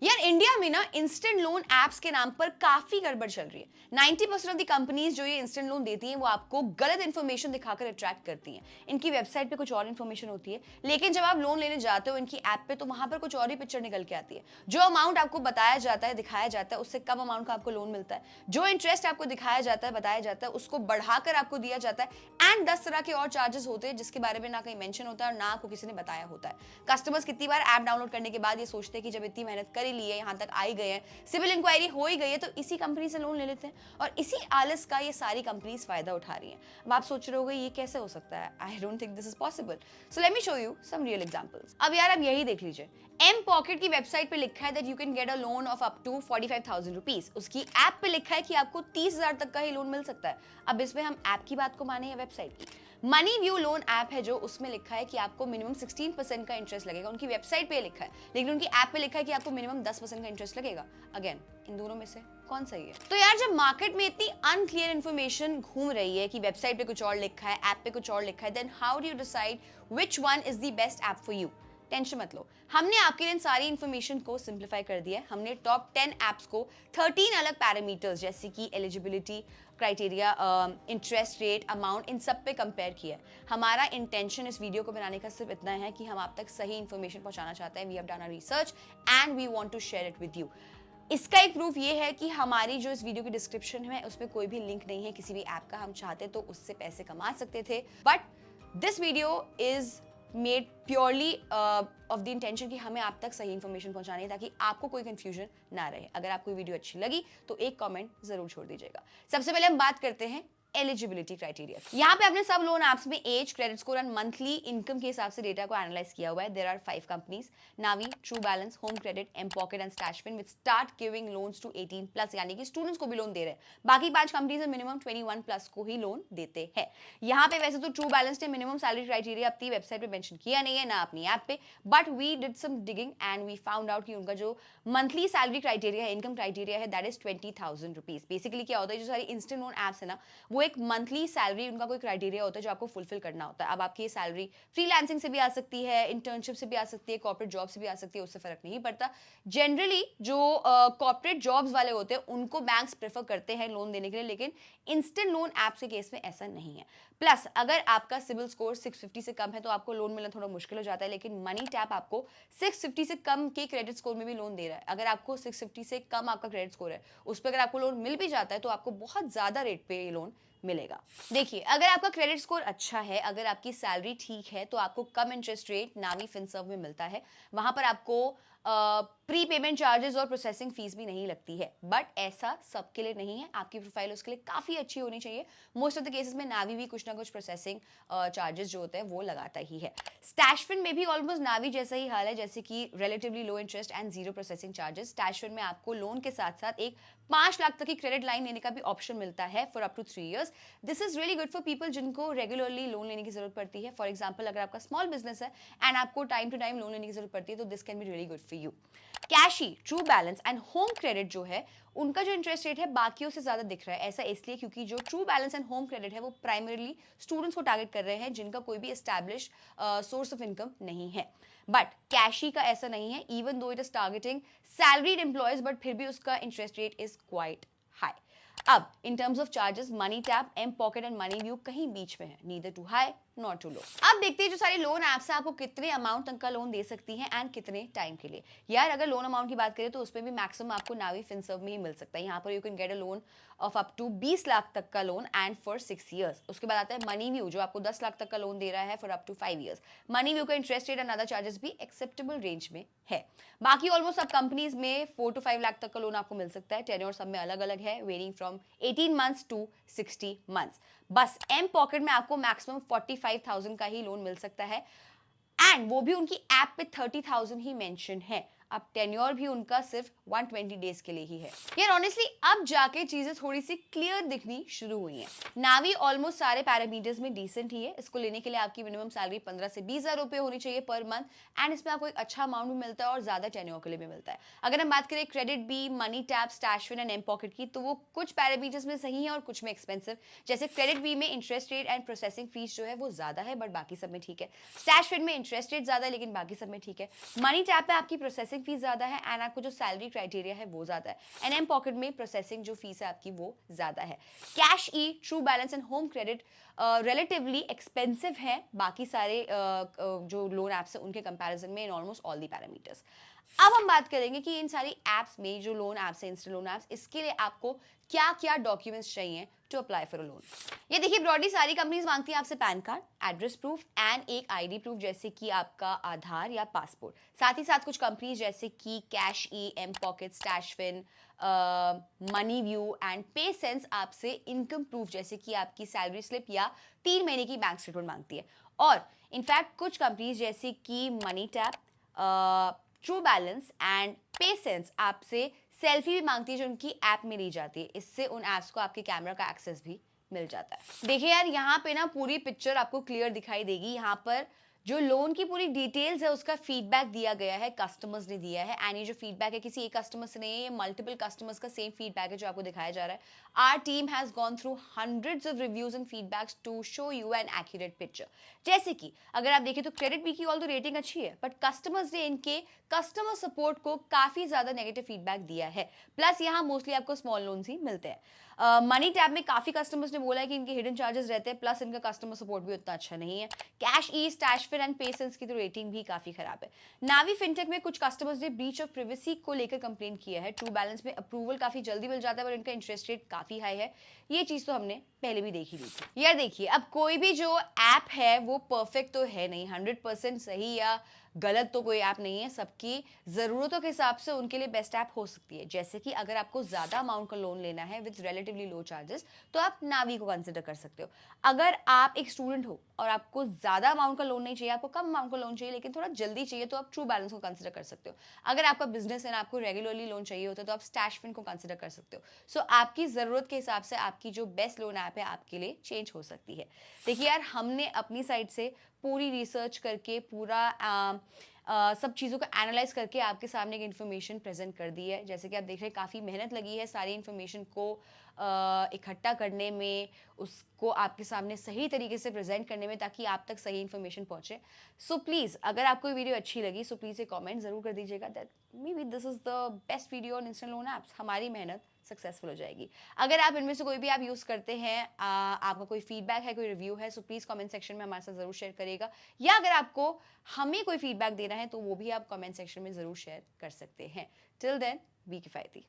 यार इंडिया में ना इंस्टेंट लोन एप्स के नाम पर काफी गड़बड़ चल रही है। 90% ऑफ द कंपनीज जो ये इंस्टेंट लोन देती हैं वो आपको गलत इन्फॉर्मेशन दिखाकर अट्रैक्ट करती हैं। इनकी वेबसाइट पे कुछ और इन्फॉर्मेशन होती है, लेकिन जब आप लोन लेने जाते हो इनकी ऐप पे तो वहां पर कुछ और ही पिक्चर निकल के आती है। जो अमाउंट आपको बताया जाता है, दिखाया जाता है, उससे कम अमाउंट का आपको लोन मिलता है। जो इंटरेस्ट आपको दिखाया जाता है, बताया जाता है, उसको बढ़ाकर आपको दिया जाता है एंड 10 तरह के और चार्जेस होते हैं जिसके बारे में ना कहीं मेंशन होता है और ना आपको किसी ने बताया होता है। कस्टमर्स कितनी बार ऐप डाउनलोड करने के बाद ये सोचते हैं कि जब इतनी मेहनत कर ही ली है, यहाँ तक आई गए हैं, सिविल इंक्वायरी हो ही गई है, तो इसी कंपनी से लोन ले लेते हैं और इसी आलस का ये सारी कंपनीज फायदा उठा रही हैं। अब आप सोच रहे होगे ये कैसे हो सकता है? I don't think this is possible. So let me show you some real examples. अब यार अब यही देख लीजिए, एम पॉकेट की वेबसाइट पे लिखा है that you can get a loan of up to 45,000 rupees. उसकी ऐप पे लिखा है कि आपको 30,000 तक का ही लोन मिल सकता है। अब इसमें हम ऐप की बात को माने या वेबसाइट की? मनी व्यू लोन ऐप है जो, उसमें लिखा है कि आपको मिनिमम 16% का इंटरेस्ट लगेगा। उनकी वेबसाइट पे लिखा है, लेकिन उनकी ऐप पे लिखा है कि आपको मिनिमम 10% का इंटरेस्ट लगेगा। अगेन, इन दोनों में से कौन सही है? तो यार जब मार्केट में इतनी अनक्लियर इन्फॉर्मेशन घूम रही है कि वेबसाइट पे कुछ और लिखा है, ऐप पे कुछ और लिखा है, then how do you decide which one is the best app for you? Tension मत लो, हमने आपके लिए सारी इंफॉर्मेशन को सिंप्लीफाई कर दिया है। हमने टॉप 10 एप्स को 13 अलग पैरामीटर्स जैसे कि eligibility criteria, interest rate, amount, इन सब पे कंपेयर किया है। हमारा इंटेंशन इस वीडियो को बनाने का सिर्फ इतना है कि हम आप तक सही इंफॉर्मेशन पहुंचाना चाहते हैं। We have done a research and we want to share it with you. इसका एक प्रूफ ये है कि हमारी जो इस वीडियो की डिस्क्रिप्शन है उसमें कोई भी लिंक नहीं है किसी भी ऐप का। हम चाहते तो उससे पैसे कमा सकते थे, but this video is made purely of the intention कि हमें आप तक सही इंफॉर्मेशन पहुंचानी है ताकि आपको कोई कंफ्यूजन ना रहे। अगर आपको ये वीडियो अच्छी लगी तो एक कमेंट जरूर छोड़ दीजिएगा। सबसे पहले हम बात करते हैं एलिजिबिलिटी क्राइटेरिया। यहाँ पे आपने सब लोन एप्स में age, credit score and monthly income के हिसाब से डेटा को एनालाइज किया हुआ है। There are 5 companies, Navi, True Balance, Home Credit, m pocket and Stashfin, which start giving loans to 18 plus, यानी कि स्टूडेंट्स को भी लोन दे रहे हैं। बाकी 5 कंपनीज मिनिमम 21 प्लस को ही लोन देते हैं। यहाँ पे वैसे तो ट्रू बैलेंस ने मिनिमम सैलरी क्राइटेरिया अपनी वेबसाइट पे मेंशन किया नहीं है, ना अपनी ऐप पे, but we did some digging and we found out कि उनका जो मंथली सैलरी क्राइटेरिया है, इनकम क्राइटेरिया है, दैट इज 20,000 रुपीज। बेसिकली क्या होता है, जो सारी इंस्टेंट लोन एप्स है ना, वो एक मंथली सैलरी उनका कोई क्राइटेरिया होता है जो आपको फुलफिल करना होता है। अब आपकी सैलरी फ्रीलांसिंग से भी आ सकती है, इंटर्नशिप से भी आ सकती है, कॉर्पोरेट जॉब से भी आ सकती है, उससे फर्क नहीं पड़ता। जनरली जो कॉर्पोरेट जॉब्स वाले होते हैं उनको बैंक्स प्रेफर करते हैं लोन देने के लिए, लेकिन इंस्टेंट लोन ऐप्स के केस में ऐसा नहीं है। प्लस अगर आपका सिविल स्कोर 650 से कम है तो आपको लोन मिलना थोड़ा मुश्किल हो जाता है, लेकिन मनी टैप आपको 650 से कम के क्रेडिट स्कोर में भी लोन दे रहा है। अगर आपको 650 से कम आपका क्रेडिट स्कोर है, उस पर अगर आपको लोन मिल भी जाता है तो आपको बहुत ज्यादा रेट पे ये लोन मिलेगा। देखिए, अगर आपका क्रेडिट स्कोर अच्छा है, अगर आपकी सैलरी ठीक है, तो आपको कम इंटरेस्ट रेट नावी फिनसर्व में मिलता है। वहां पर आपको प्री पेमेंट चार्जेस और प्रोसेसिंग फीस भी नहीं लगती है, बट ऐसा सबके लिए नहीं है। आपकी प्रोफाइल उसके लिए काफी अच्छी होनी चाहिए। मोस्ट ऑफ द केसेस में नावी भी कुछ ना कुछ प्रोसेसिंग चार्जेस जो होते हैं वो लगाता ही है। स्टैशफिन में भी ऑलमोस्ट नावी जैसा ही हाल है, जैसे कि relatively low interest and zero processing charges. Stashfin में आपको लोन के साथ साथ एक 5 लाख तक की क्रेडिट लाइन लेने का भी ऑप्शन मिलता है for up to 3 years. This is really good for people जिनको रेगुलरली लोन लेने की जरूरत पड़ती है। फॉर एग्जाम्पल, अगर आपका स्मॉल बिजनेस है एंड आपको टाइम टू टाइम लोन लेने की जरूरत पड़ती है तो this can be really good for you. Kashe, True Balance and Home Credit जो है, उनका जो इंटरेस्ट रेट है बाकियों से ज्यादा दिख रहा है। ऐसा इसलिए क्योंकि जो true Balance and Home credit है वो प्राइमरीली स्टूडेंट्स को टारगेट कर रहे हैं जिनका कोई भी एस्टैब्लिश सोर्स ऑफ इनकम नहीं है। बट कैशी का ऐसा नहीं है, even though it is targeting salaried employees, but फिर भी उसका interest rate is quite high. अब in terms of charges, money tap, m pocket and money view कहीं बीच में है, neither too high not too low. अब देखते हैं जो सारी लोन एप्स है आपको कितने अमाउंट तक का लोन दे सकती हैं एंड कितने टाइम के लिए। यार अगर लोन अमाउंट की बात करें तो उसमें भी मैक्सिमम आपको नावी फिनसर्व में ही मिल सकता है। यहाँ पर you can get a loan of up to 20 lakh तक का लोन एंड फॉर 6 इयर्स। उसके बाद आता है मनी व्यू जो आपको 10 लाख तक का लोन दे रहा है for up to 5 years. Money view का interest rate and other charges भी एक्सेप्टेबल रेंज में है। बाकी ऑलमोस्ट सब कंपनीज में 4 to 5 लाख तक का लोन आपको मिल सकता है। टेन्योर सब में अलग अलग है, varying from 18 months to 60 months. बस एम पॉकेट में आपको मैक्सिमम 45,000 का ही लोन मिल सकता है एंड वो भी उनकी ऐप पे 30,000 ही मेंशन है। अब टेन्योर भी उनका सिर्फ 120 डेज के लिए ही है। यार ऑनेस्टली अब जाके चीजें थोड़ी सी क्लियर दिखनी शुरू हुई हैं। नावी ऑलमोस्ट सारे पैरामीटर्स में डिसेंट ही है। इसको लेने के लिए आपकी मिनिमम सैलरी 15 से 20,000 रुपए होनी चाहिए पर मंथ एंड इसमें आपको एक अच्छा अमाउंट भी मिलता है और ज्यादा टेन्योर के लिए भी मिलता है। अगर हम बात करें KreditBee, money tap, Stashfin and m pocket की, तो वो कुछ पैरामीटर्स में सही है और कुछ में एक्सपेंसिव। जैसे क्रेडिट बी में interest rate and processing fees जो है वो ज्यादा है, बट बाकी सब में ठीक है। स्टैशफिन में इंटरेस्ट रेट ज्यादा है लेकिन बाकी सब में ठीक है। मनी टैप पे आपकी प्रोसेसिंग प्रोसेसिंग फीस ज़्यादा है एंड आपको जो सैलरी क्राइटेरिया है वो ज़्यादा है। एनएम पॉकेट में प्रोसेसिंग जो फीस है आपकी वो ज़्यादा है। Cash E, true Balance and Home credit relatively expensive है बाकी सारे जो लोन ऐप्स हैं उनके कंपैरिजन में in almost all the parameters. अब हम बात करेंगे कि इन सारी एप्स में जो लोन एप्स हैं, इंस्टेंट लोन एप्स, इसके लिए आपको क्या क्या डॉक्यूमेंट्स चाहिए to apply for a loan. ये देखिए ब्रॉडली सारी कंपनीज मांगती हैं आपसे PAN card, address proof and एक आईडी प्रूफ जैसे कि आपका आधार या पासपोर्ट। साथ ही साथ कुछ कंपनीज जैसे कि cash e, m pocket, Stashfin, money view and pay sense आपसे इनकम प्रूफ जैसे कि आपकी सैलरी स्लिप या 3 महीने की बैंक स्टेटमेंट मांगती है। और इनफैक्ट कुछ कंपनीज जैसे कि money tap, true Balance and pay sense आपसे सेल्फी भी मांगती है जो उनकी ऐप में ली जाती है। इससे उन ऐप्स को आपके कैमरा का एक्सेस भी मिल जाता है। देखिए यार, यहाँ पे ना पूरी पिक्चर आपको क्लियर दिखाई देगी। यहाँ पर जो लोन की पूरी डिटेल्स है उसका फीडबैक दिया गया है, कस्टमर्स ने दिया है एंड ये जो फीडबैक है किसी एक कस्टमर से नहीं है, ये मल्टीपल कस्टमर्स का सेम फीडबैक है जो आपको दिखाया जा रहा है। Our team has gone through hundreds of reviews and feedbacks to show you an accurate picture. जैसे कि अगर आप देखें तो क्रेडिट बी की ऑल तो रेटिंग अच्छी है, बट कस्टमर्स ने इनके कस्टमर सपोर्ट को काफी ज्यादा नेगेटिव फीडबैक दिया है। प्लस यहाँ मोस्टली आपको स्मॉल लोन्स ही मिलते हैं। मनी टैब में काफी कस्टमर्स ने बोला है कि इनके हिडन चार्जेस रहते हैं, प्लस इनका कस्टमर सपोर्ट भी उतना अच्छा नहीं है। कैश ई, स्टैशफिन एंड पेसेंस की तो रेटिंग भी काफी खराब है। नावी फिनटेक में कुछ कस्टमर्स ने ब्रीच ऑफ प्रिवेसी को लेकर कंप्लेन किया है। ट्रू बैलेंस में अप्रूवल काफी जल्दी मिल जाता है पर इनका इंटरेस्ट रेट काफी हाई है। ये चीज तो हमने पहले भी देखी थी। यार देखिए, अब कोई भी जो ऐप है वो परफेक्ट तो है नहीं, 100% सही या गलत तो कोई ऐप नहीं है। सबकी ज़रूरतों के हिसाब से उनके लिए बेस्ट ऐप हो सकती है। जैसे कि अगर आपको ज़्यादा अमाउंट का लोन लेना है विद रिलेटिवली लो चार्जेस तो आप नावी को कंसिडर कर सकते हो। अगर आप एक स्टूडेंट हो और आपको ज़्यादा अमाउंट का लोन नहीं चाहिए, आपको कम अमाउंट का लोन चाहिए लेकिन थोड़ा जल्दी चाहिए, तो आप ट्रू बैलेंस को कंसिडर कर सकते हो। अगर आपका बिजनेस है, आपको रेगुलरली लोन चाहिए होता है तो आप स्टैशफिन को कंसिडर कर सकते हो। सो आपकी ज़रूरत के हिसाब से आपकी जो बेस्ट लोन ऐप है आपके लिए चेंज हो सकती है। देखिए यार, हमने अपनी साइड से पूरी रिसर्च करके पूरा सब चीज़ों को एनालाइज करके आपके सामने एक इन्फॉर्मेशन प्रेजेंट कर दी है। जैसे कि आप देख रहे हैं काफ़ी मेहनत लगी है सारी इन्फॉर्मेशन को इकट्ठा करने में, उसको आपके सामने सही तरीके से प्रेजेंट करने में ताकि आप तक सही इन्फॉर्मेशन पहुंचे। सो प्लीज़, अगर आपको ये वीडियो अच्छी लगी सो प्लीज़ एक कमेंट ज़रूर कर दीजिएगा that may be this is the best video on instant loan apps. हमारी मेहनत सक्सेसफुल हो जाएगी। अगर आप इनमें से कोई भी ऐप यूज़ करते हैं, आपका कोई फीडबैक है, कोई रिव्यू है, सो प्लीज़ कमेंट सेक्शन में हमारे साथ ज़रूर शेयर करेगा। या अगर आपको हमें कोई फीडबैक देना है तो वो भी आप कमेंट सेक्शन में ज़रूर शेयर कर सकते हैं। टिल देन, बी किफ़ायती।